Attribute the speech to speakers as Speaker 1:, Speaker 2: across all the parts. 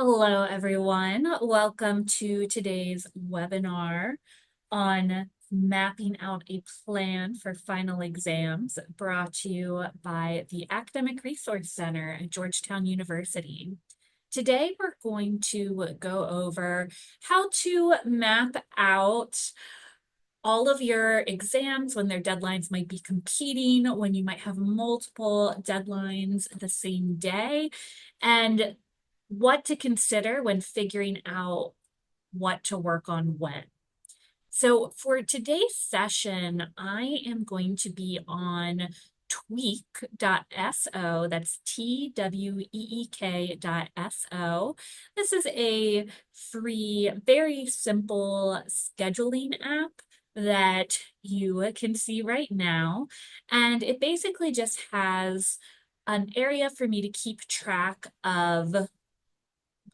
Speaker 1: Hello, everyone. Welcome to today's webinar on mapping out a plan for final exams, brought to you by the Academic Resource Center at Georgetown University. Today, we're going to go over how to map out all of your exams, when their deadlines might be competing, when you might have multiple deadlines the same day, and what to consider when figuring out what to work on when. So for today's session, I am going to be on tweak.so. That's tweek.so. This is a free, very simple scheduling app that you can see right now. And it basically just has an area for me to keep track of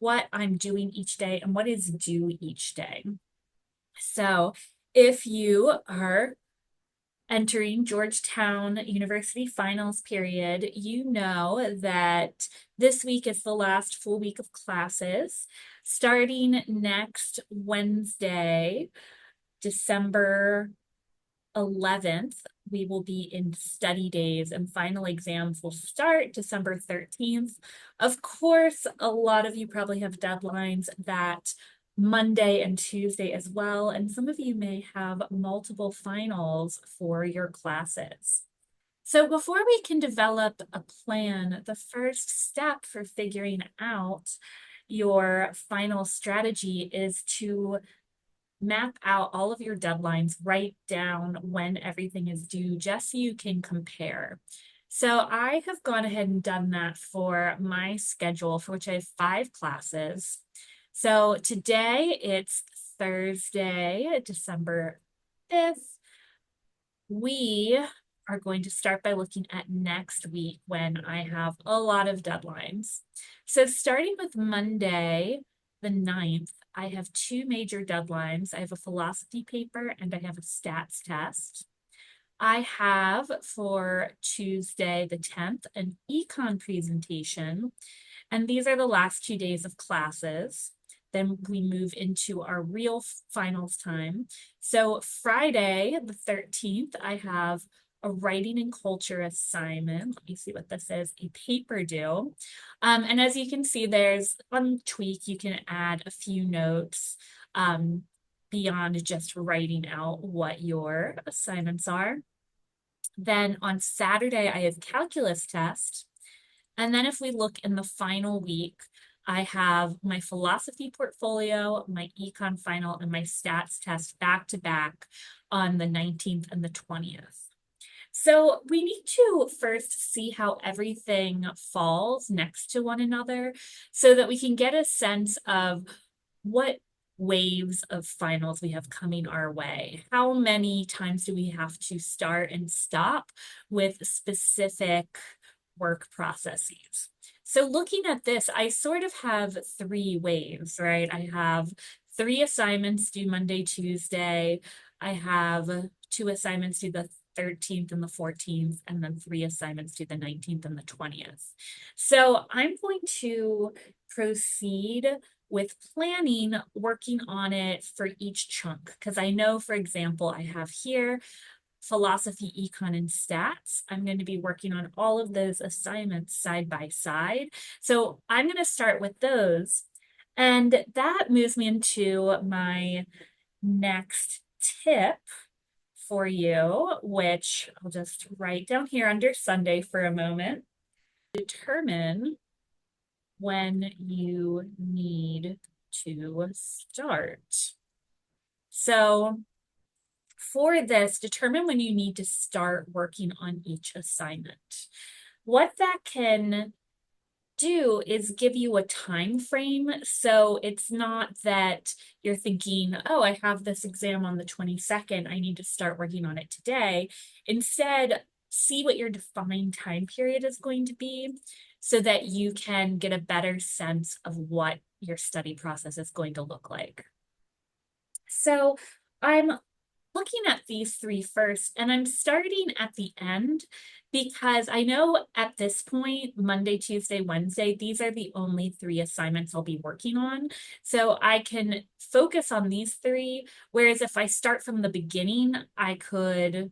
Speaker 1: what I'm doing each day and what is due each day. So if you are entering Georgetown University finals period, you know that this week is the last full week of classes. Starting next Wednesday, December 11th, we will be in study days and final exams will start December 13th. Of course, a lot of you probably have deadlines that Monday and Tuesday as well, and some of you may have multiple finals for your classes. So before we can develop a plan, the first step for figuring out your final strategy is to map out all of your deadlines, write down when everything is due, just so you can compare. So I have gone ahead and done that for my schedule, for which I have 5 classes. So today it's Thursday, December 5th. We are going to start by looking at next week when I have a lot of deadlines. So starting with Monday, the 9th, I have 2 major deadlines. I have a philosophy paper and I have a stats test. I have for Tuesday, the 10th, an econ presentation, and these are the last 2 days of classes. Then we move into our real finals time. So Friday, the 13th, I have a writing and culture assignment. Let me see what this is, a paper due. And as you can see, there's on Tweak, you can add a few notes beyond just writing out what your assignments are. Then on Saturday, I have calculus test. And then if we look in the final week, I have my philosophy portfolio, my econ final, and my stats test back to back on the 19th and the 20th. So we need to first see how everything falls next to one another so that we can get a sense of what waves of finals we have coming our way. How many times do we have to start and stop with specific work processes? So looking at this, I sort of have 3 waves, right? I have 3 assignments due Monday, Tuesday. I have 2 assignments due the 13th and the 14th, and then 3 assignments due the 19th and the 20th. So I'm going to proceed with planning, working on it for each chunk, because I know, for example, I have here philosophy, econ, and stats. I'm going to be working on all of those assignments side by side. So I'm going to start with those. And that moves me into my next tip for you, which I'll just write down here under Sunday for a moment. Determine when you need to start. So for this, determine when you need to start working on each assignment. What that can do is give you a time frame. So it's not that you're thinking, oh, I have this exam on the 22nd, I need to start working on it today. Instead, see what your defined time period is going to be so that you can get a better sense of what your study process is going to look like. So I'm looking at these 3 first, and I'm starting at the end because I know at this point, Monday, Tuesday, Wednesday, these are the only three assignments I'll be working on. So I can focus on these three. Whereas if I start from the beginning, I could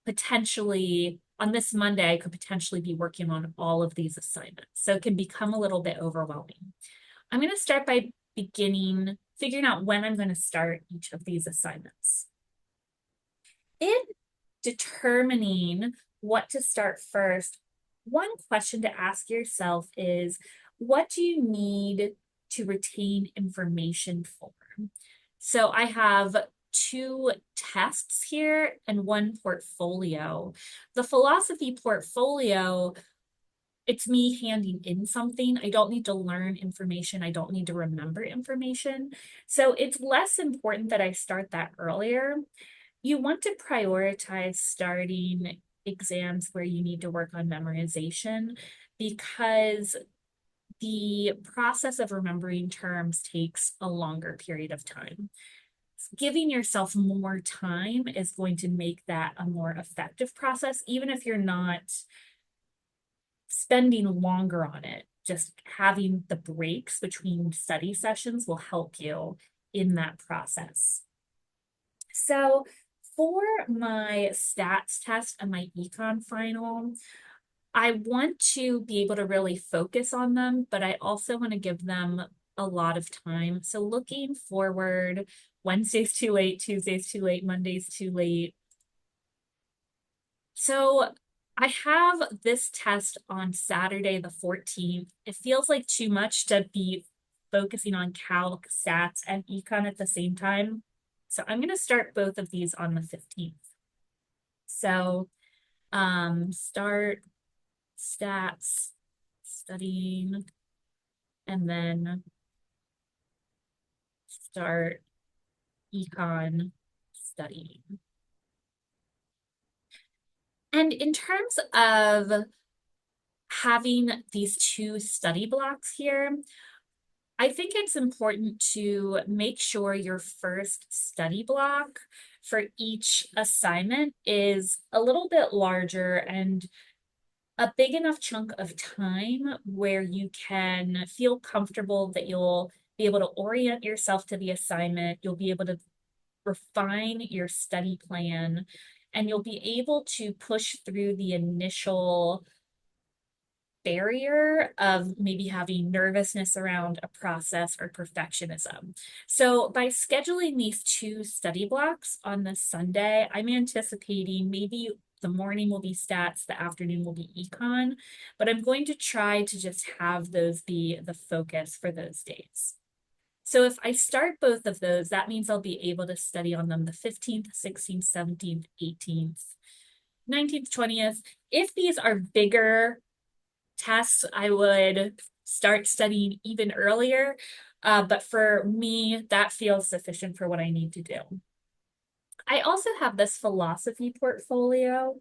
Speaker 1: potentially, on this Monday, I could potentially be working on all of these assignments. So it can become a little bit overwhelming. I'm going to start by figuring out when I'm going to start each of these assignments. In determining what to start first, one question to ask yourself is, what do you need to retain information for? So I have two tests here and one portfolio. The philosophy portfolio, it's me handing in something. I don't need to learn information. I don't need to remember information. So it's less important that I start that earlier. You want to prioritize starting exams where you need to work on memorization because the process of remembering terms takes a longer period of time. Giving yourself more time is going to make that a more effective process, even if you're not spending longer on it. Just having the breaks between study sessions will help you in that process. So for my stats test and my econ final, I want to be able to really focus on them, but I also want to give them a lot of time. So looking forward, Wednesday's too late, Tuesday's too late, Monday's too late. So I have this test on Saturday, the 14th. It feels like too much to be focusing on calc, stats, and econ at the same time. So I'm going to start both of these on the 15th. So start stats, studying, and then start econ, studying. And in terms of having these two study blocks here, I think it's important to make sure your first study block for each assignment is a little bit larger and a big enough chunk of time where you can feel comfortable that you'll be able to orient yourself to the assignment, you'll be able to refine your study plan, and you'll be able to push through the initial barrier of maybe having nervousness around a process or perfectionism. So by scheduling these two study blocks on this Sunday, I'm anticipating maybe the morning will be stats, the afternoon will be econ, but I'm going to try to just have those be the focus for those days. So if I start both of those, that means I'll be able to study on them the 15th, 16th, 17th, 18th, 19th, 20th. If these are bigger tests, I would start studying even earlier. But for me, that feels sufficient for what I need to do. I also have this philosophy portfolio.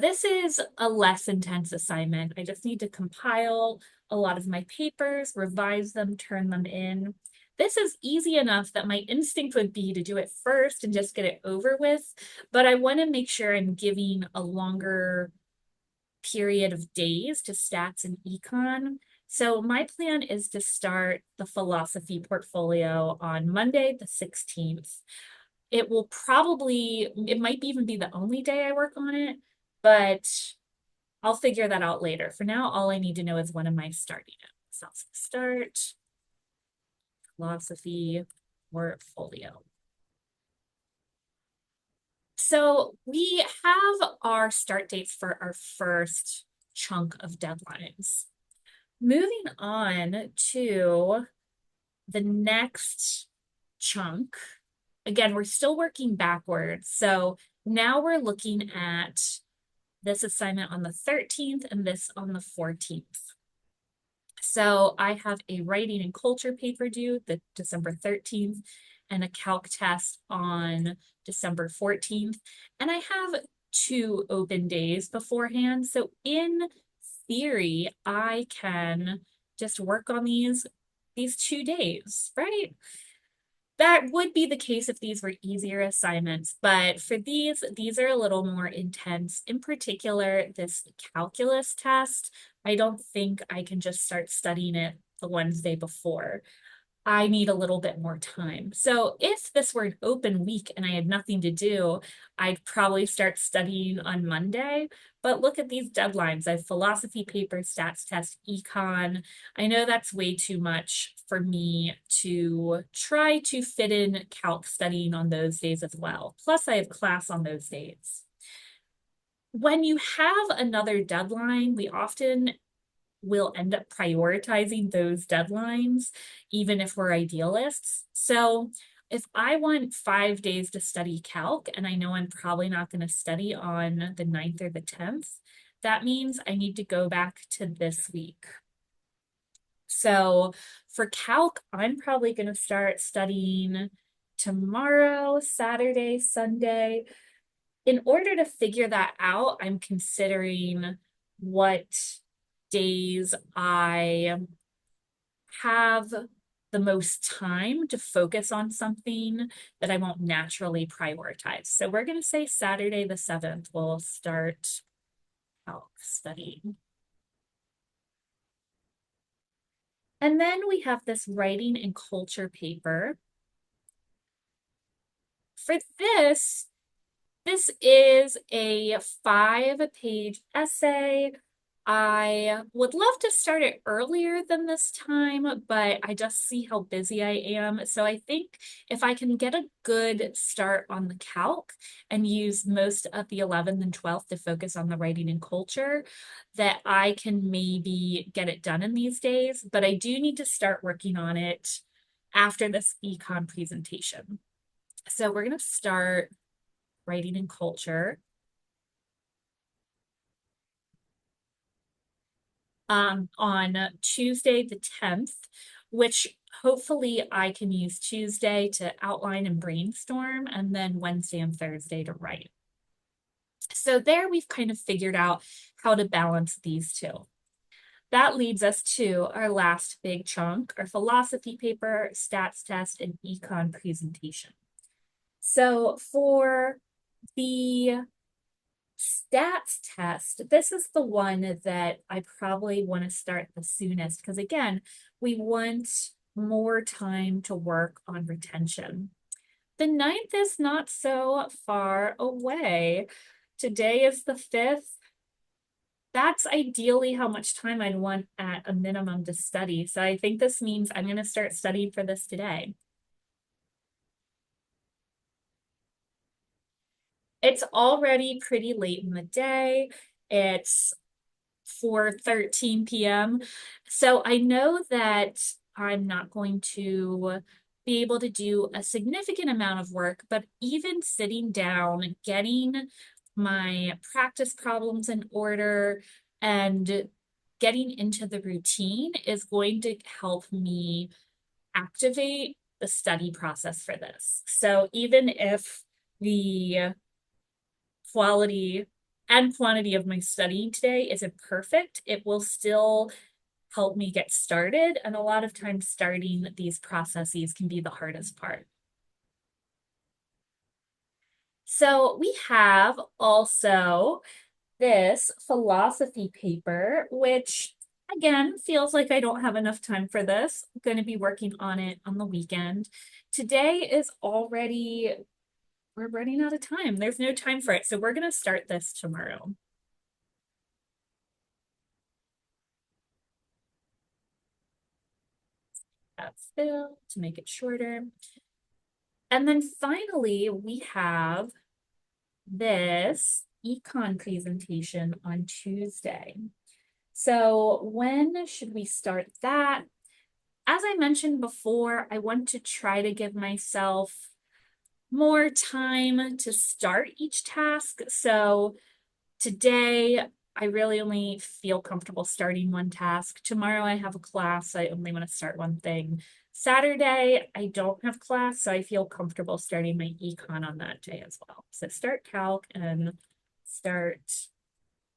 Speaker 1: This is a less intense assignment. I just need to compile a lot of my papers, revise them, turn them in. This is easy enough that my instinct would be to do it first and just get it over with, but I want to make sure I'm giving a longer period of days to stats and econ. So my plan is to start the philosophy portfolio on Monday, the 16th. It might even be the only day I work on it, but I'll figure that out later. For now, all I need to know is when am I starting it. So I'll start philosophy portfolio. So we have our start dates for our first chunk of deadlines. Moving on to the next chunk. Again, we're still working backwards. So now we're looking at this assignment on the 13th and this on the 14th. So I have a writing and culture paper due the December 13th and a calc test on December 14th. And I have 2 open days beforehand. So in theory, I can just work on these 2 days, right? That would be the case if these were easier assignments, but for these are a little more intense. In particular, this calculus test, I don't think I can just start studying it the Wednesday before. I need a little bit more time. So if this were an open week and I had nothing to do, I'd probably start studying on Monday. But look at these deadlines. I have philosophy paper, stats test, econ. I know that's way too much for me to try to fit in calc studying on those days as well. Plus, I have class on those days. When you have another deadline, we often will end up prioritizing those deadlines, even if we're idealists. So if I want 5 days to study calc, and I know I'm probably not going to study on the 9th or the 10th, that means I need to go back to this week. So for calc, I'm probably going to start studying tomorrow, Saturday, Sunday. In order to figure that out, I'm considering what days I have the most time to focus on something that I won't naturally prioritize. So we're going to say Saturday the 7th, we'll start calc studying. And then we have this writing and culture paper. For this is a 5-page essay. I would love to start it earlier than this time, but I just see how busy I am. So I think if I can get a good start on the calc and use most of the 11th and 12th to focus on the writing and culture, that I can maybe get it done in these days. But I do need to start working on it after this econ presentation. So we're going to start writing and culture. On Tuesday the 10th, which hopefully I can use Tuesday to outline and brainstorm, and then Wednesday and Thursday to write. So there we've kind of figured out how to balance these two. That leads us to our last big chunk, our philosophy paper, stats test, and econ presentation. So for the stats test, this is the one that I probably want to start the soonest because, again, we want more time to work on retention. The 9th is not so far away. Today is the 5th. That's ideally how much time I'd want at a minimum to study. So I think this means I'm going to start studying for this today. It's already pretty late in the day. It's 4:13 p.m. So I know that I'm not going to be able to do a significant amount of work, but even sitting down, getting my practice problems in order and getting into the routine is going to help me activate the study process for this. So even if the quality and quantity of my studying today isn't perfect, it will still help me get started. And a lot of times starting these processes can be the hardest part. So we have also this philosophy paper, which again feels like I don't have enough time for this. I'm going to be working on it on the weekend. Today is already, we're running out of time. There's no time for it. So we're going to start this tomorrow. That's fill to make it shorter. And then finally, we have this econ presentation on Tuesday. So when should we start that? As I mentioned before, I want to try to give myself more time to start each task. So today, I really only feel comfortable starting one task. Tomorrow I have a class, I only want to start one thing. Saturday, I don't have class, so I feel comfortable starting my econ on that day as well. So start calc and start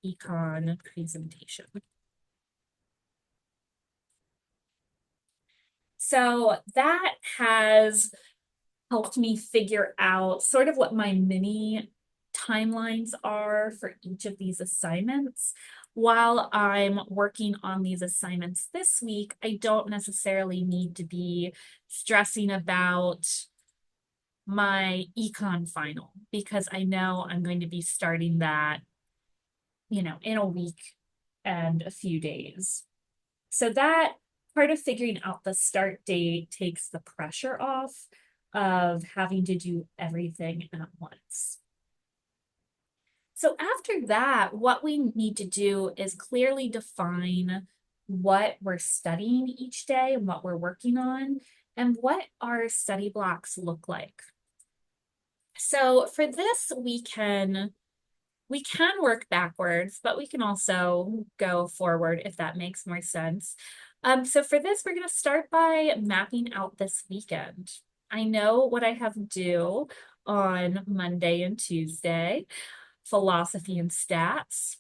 Speaker 1: econ presentation. So that has helped me figure out sort of what my mini timelines are for each of these assignments. While I'm working on these assignments this week, I don't necessarily need to be stressing about my econ final because I know I'm going to be starting that, in a week and a few days. So that part of figuring out the start date takes the pressure off of having to do everything at once. So after that, what we need to do is clearly define what we're studying each day and what we're working on and what our study blocks look like. So for this, we can work backwards, but we can also go forward if that makes more sense. So for this, we're going to start by mapping out this weekend. I know what I have due on Monday and Tuesday, philosophy and stats.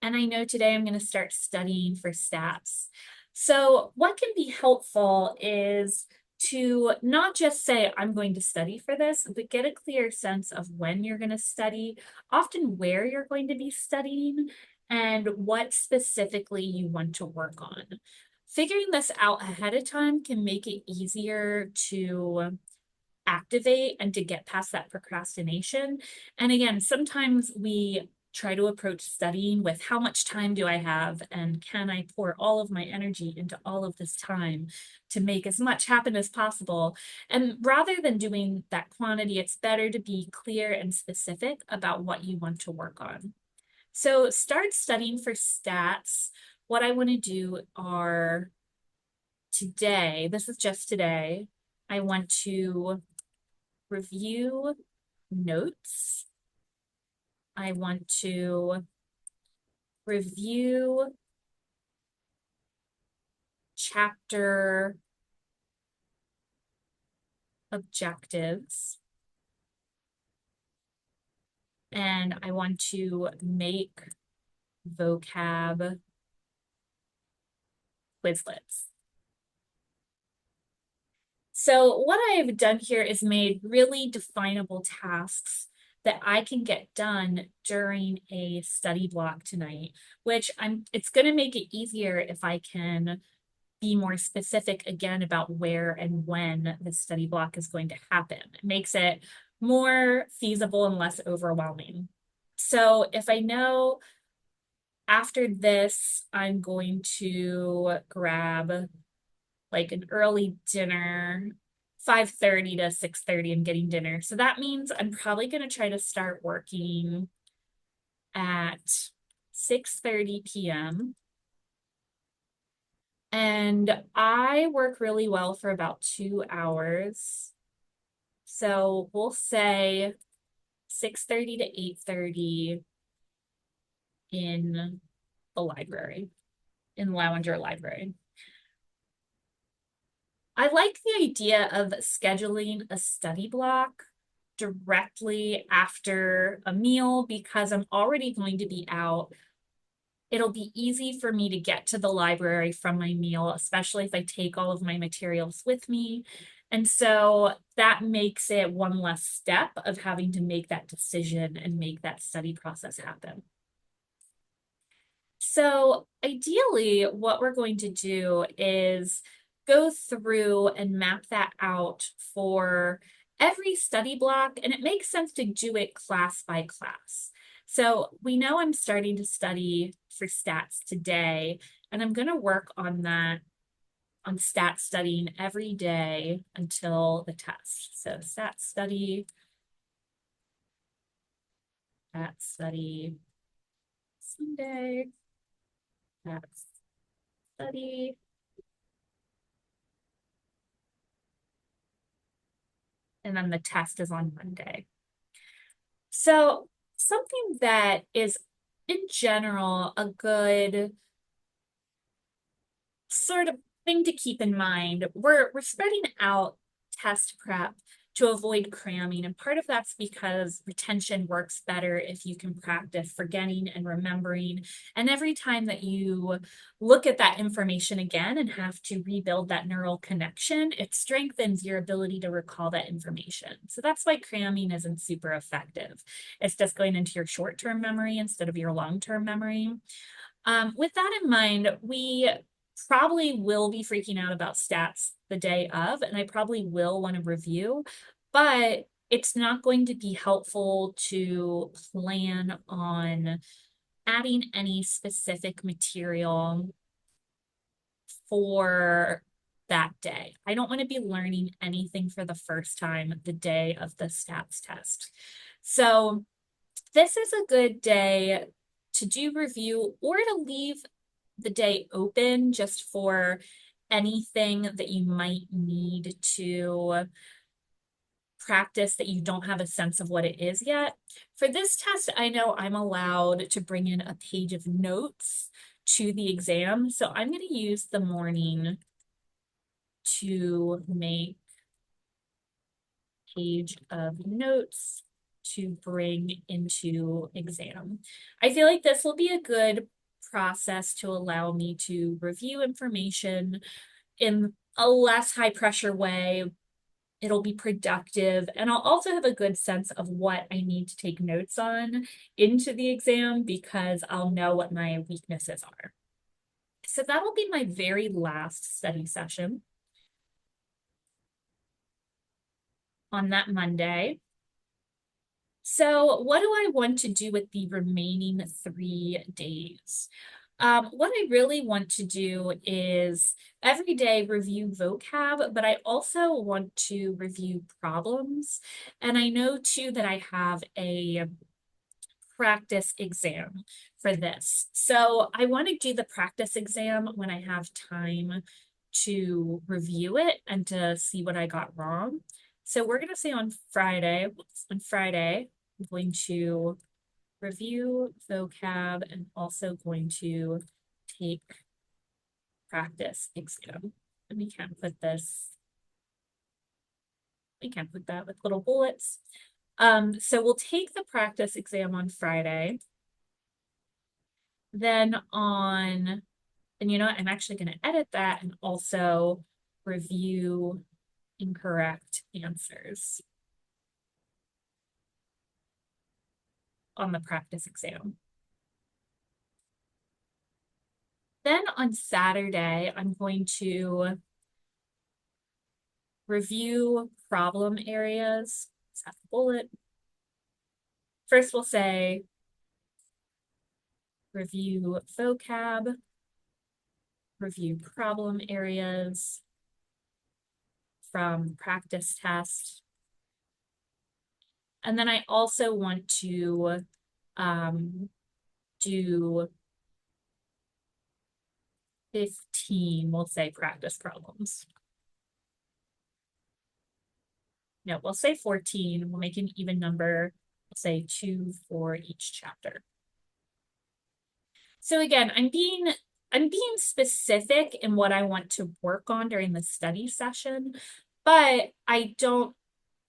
Speaker 1: And I know today I'm going to start studying for stats. So what can be helpful is to not just say, I'm going to study for this, but get a clear sense of when you're going to study, often where you're going to be studying, and what specifically you want to work on. Figuring this out ahead of time can make it easier to activate and to get past that procrastination. And again, sometimes we try to approach studying with how much time do I have and can I pour all of my energy into all of this time to make as much happen as possible. And rather than doing that quantity, it's better to be clear and specific about what you want to work on. So start studying for stats. What I want to do are today, this is just today, I want to review notes. I want to review chapter objectives. And I want to make vocab Quizlets. So what I've done here is made really definable tasks that I can get done during a study block tonight, which it's going to make it easier if I can be more specific again about where and when the study block is going to happen. It makes it more feasible and less overwhelming. So if I know after this, I'm going to grab like an early dinner, 5:30 to 6:30, I'm getting dinner. So that means I'm probably going to try to start working at 6:30 p.m. And I work really well for about 2 hours. So we'll say 6:30 to 8:30 in the library, in Lounger Library. I like the idea of scheduling a study block directly after a meal because I'm already going to be out. It'll be easy for me to get to the library from my meal, especially if I take all of my materials with me. And so that makes it one less step of having to make that decision and make that study process happen. So ideally, what we're going to do is go through and map that out for every study block, and it makes sense to do it class by class. So we know I'm starting to study for stats today, and I'm going to work on that, on stat studying every day until the test. So stat study Sunday, stat study. And then the test is on Monday. So something that is in general a good sort of thing to keep in mind, we're spreading out test prep to avoid cramming. And part of that's because retention works better if you can practice forgetting and remembering. And every time that you look at that information again and have to rebuild that neural connection, it strengthens your ability to recall that information. So that's why cramming isn't super effective. It's just going into your short-term memory instead of your long-term memory. With that in mind, we probably will be freaking out about stats the day of, and I probably will want to review, but it's not going to be helpful to plan on adding any specific material for that day. I don't want to be learning anything for the first time the day of the stats test. So this is a good day to do review or to leave the day open just for anything that you might need to practice that you don't have a sense of what it is yet. For this test, I know I'm allowed to bring in a page of notes to the exam. So I'm going to use the morning to make page of notes to bring into exam. I feel like this will be a good process to allow me to review information in a less high pressure way. It'll be productive, and I'll also have a good sense of what I need to take notes on into the exam because I'll know what my weaknesses are. So that'll be my very last study session on that Monday. So what do I want to do with the remaining 3 days? What I really want to do is every day review vocab, but I also want to review problems. And I know too that I have a practice exam for this. So I want to do the practice exam when I have time to review it and to see what I got wrong. So we're going to say on Friday, I'm going to review vocab and also going to take practice exam. And we can put that with little bullets. So we'll take the practice exam on Friday. Then and you know what, I'm actually going to edit that and also review incorrect answers on the practice exam. Then on Saturday, I'm going to review problem areas. Let's have a bullet. First, we'll say review vocab, review problem areas from practice test. And then I also want to do 15, we'll say practice problems. No, we'll say 14. We'll make an even number. We'll say 2 for each chapter. So again, I'm being specific in what I want to work on during the study session, but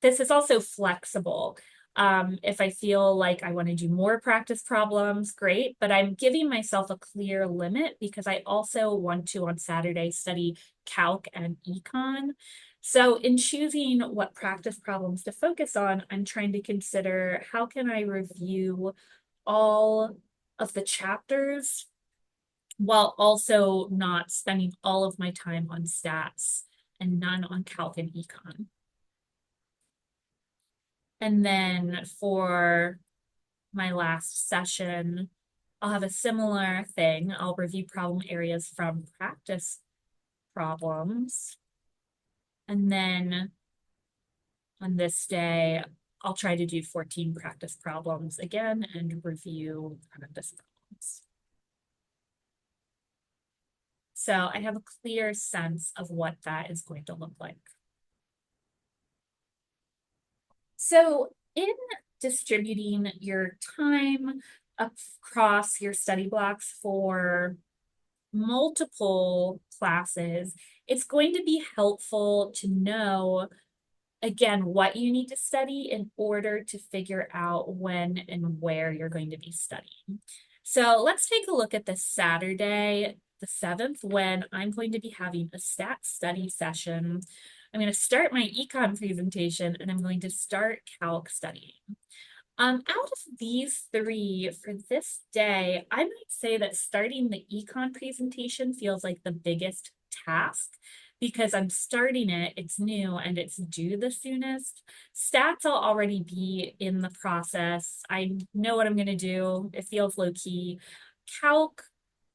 Speaker 1: this is also flexible. If I feel like I want to do more practice problems, great, but I'm giving myself a clear limit because I also want to on Saturday study calc and econ. So in choosing what practice problems to focus on, I'm trying to consider how can I review all of the chapters while also not spending all of my time on stats and none on calc and econ. And then for my last session, I'll have a similar thing. I'll review problem areas from practice problems. And then on this day, I'll try to do 14 practice problems again and review practice problems. So I have a clear sense of what that is going to look like. So in distributing your time across your study blocks for multiple classes, it's going to be helpful to know again, what you need to study in order to figure out when and where you're going to be studying. So let's take a look at this Saturday, the 7th, when I'm going to be having a stat study session. I'm going to start my econ presentation and I'm going to start calc studying. Out of these three for this day, I might say that starting the econ presentation feels like the biggest task because I'm starting it, it's new, and it's due the soonest. Stats, I'll already be in the process. I know what I'm going to do. It feels low key. Calc,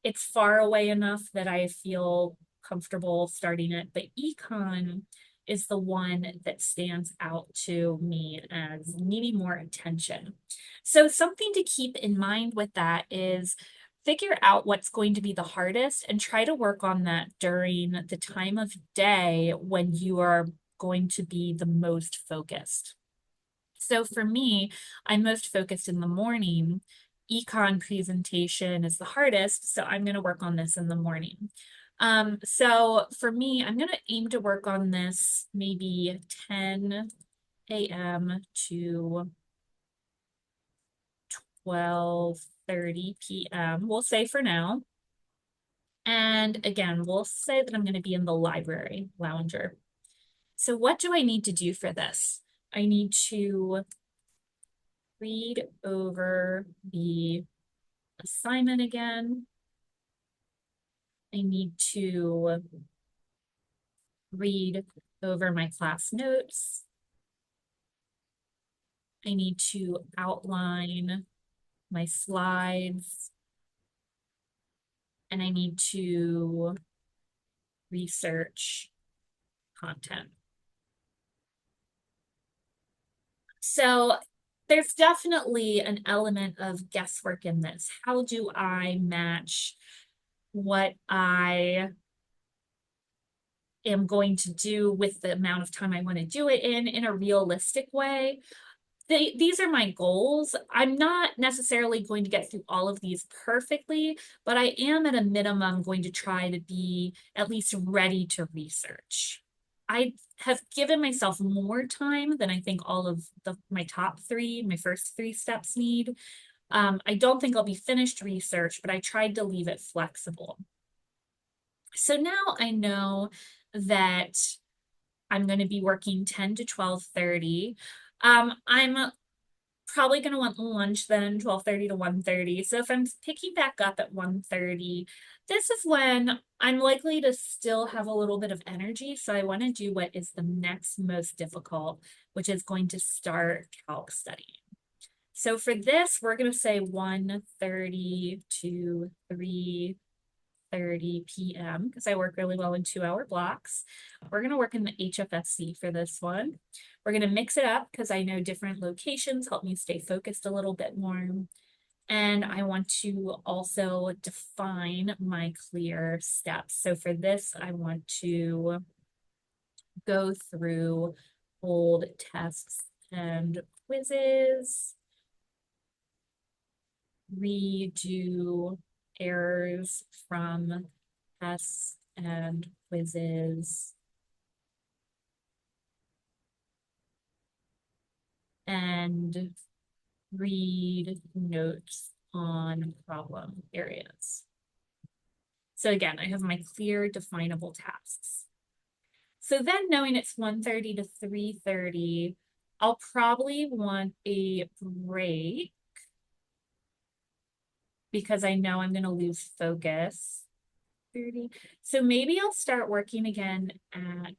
Speaker 1: it's far away enough that I feel comfortable starting it, but econ is the one that stands out to me as needing more attention. So something to keep in mind with that is figure out what's going to be the hardest and try to work on that during the time of day when you are going to be the most focused. So for me, I'm most focused in the morning. Econ presentation is the hardest, so I'm going to work on this in the morning. So for me, I'm going to aim to work on this maybe 10 a.m. to 12:30 p.m. We'll say for now. And again, we'll say that I'm going to be in the library lounger. So what do I need to do for this? I need to read over the assignment again. I need to read over my class notes. I need to outline my slides. And I need to research content. So there's definitely an element of guesswork in this. How do I match what I am going to do with the amount of time I want to do it in a realistic way? These are my goals. I'm not necessarily going to get through all of these perfectly, but I am at a minimum going to try to be at least ready to research. I have given myself more time than I think all of my top three, my first three steps need. I don't think I'll be finished research, but I tried to leave it flexible. So now I know that I'm going to be working 10 to 12:30. I'm probably going to want lunch then, 12:30 to 1:30. So if I'm picking back up at 1:30, this is when I'm likely to still have a little bit of energy. So I want to do what is the next most difficult, which is going to start calc studying. So for this, we're going to say 1:30 to 3:30 p.m. because I work really well in 2-hour blocks. We're going to work in the HFSC for this one. We're going to mix it up because I know different locations help me stay focused a little bit more. And I want to also define my clear steps. So for this, I want to go through old tests and quizzes, redo errors from tests and quizzes, and read notes on problem areas. So again, I have my clear definable tasks. So then knowing it's 1:30 to 3:30, I'll probably want a break because I know I'm going to lose focus. 30. So maybe I'll start working again at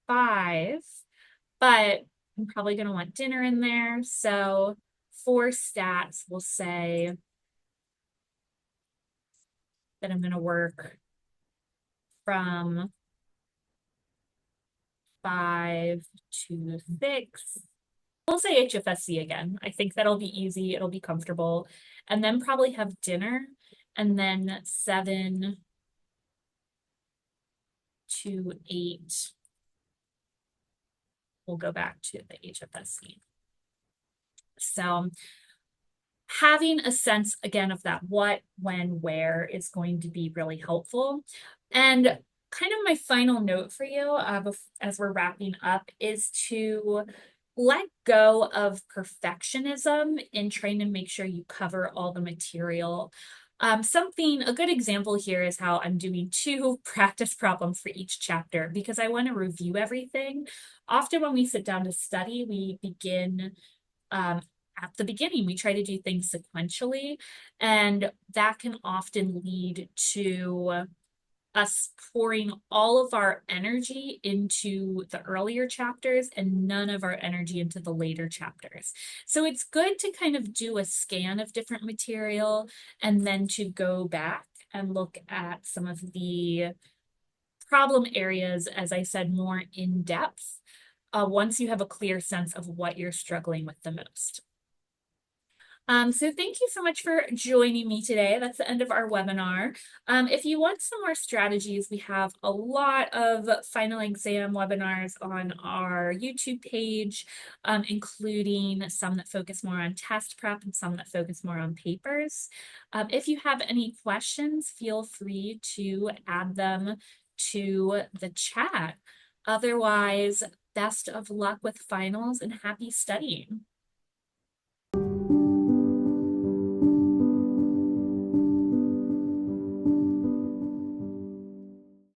Speaker 1: 5, but I'm probably going to want dinner in there. So for stats, we'll say that I'm going to work from 5 to 6. We'll say HFSC again. I think that'll be easy. It'll be comfortable. And then probably have dinner. And then 7 to 8, we'll go back to the HFSC. So having a sense again of that what, when, where is going to be really helpful. And kind of my final note for you as we're wrapping up is to let go of perfectionism in trying to make sure you cover all the material. A good example here is how I'm doing two practice problems for each chapter because I want to review everything. Often when we sit down to study, we begin um, at the beginning. We try to do things sequentially, and that can often lead to us pouring all of our energy into the earlier chapters and none of our energy into the later chapters. So it's good to kind of do a scan of different material and then to go back and look at some of the problem areas, as I said, more in depth, once you have a clear sense of what you're struggling with the most. So thank you so much for joining me today. That's the end of our webinar. If you want some more strategies, we have a lot of final exam webinars on our YouTube page, including some that focus more on test prep and some that focus more on papers. If you have any questions, feel free to add them to the chat. Otherwise, best of luck with finals and happy studying.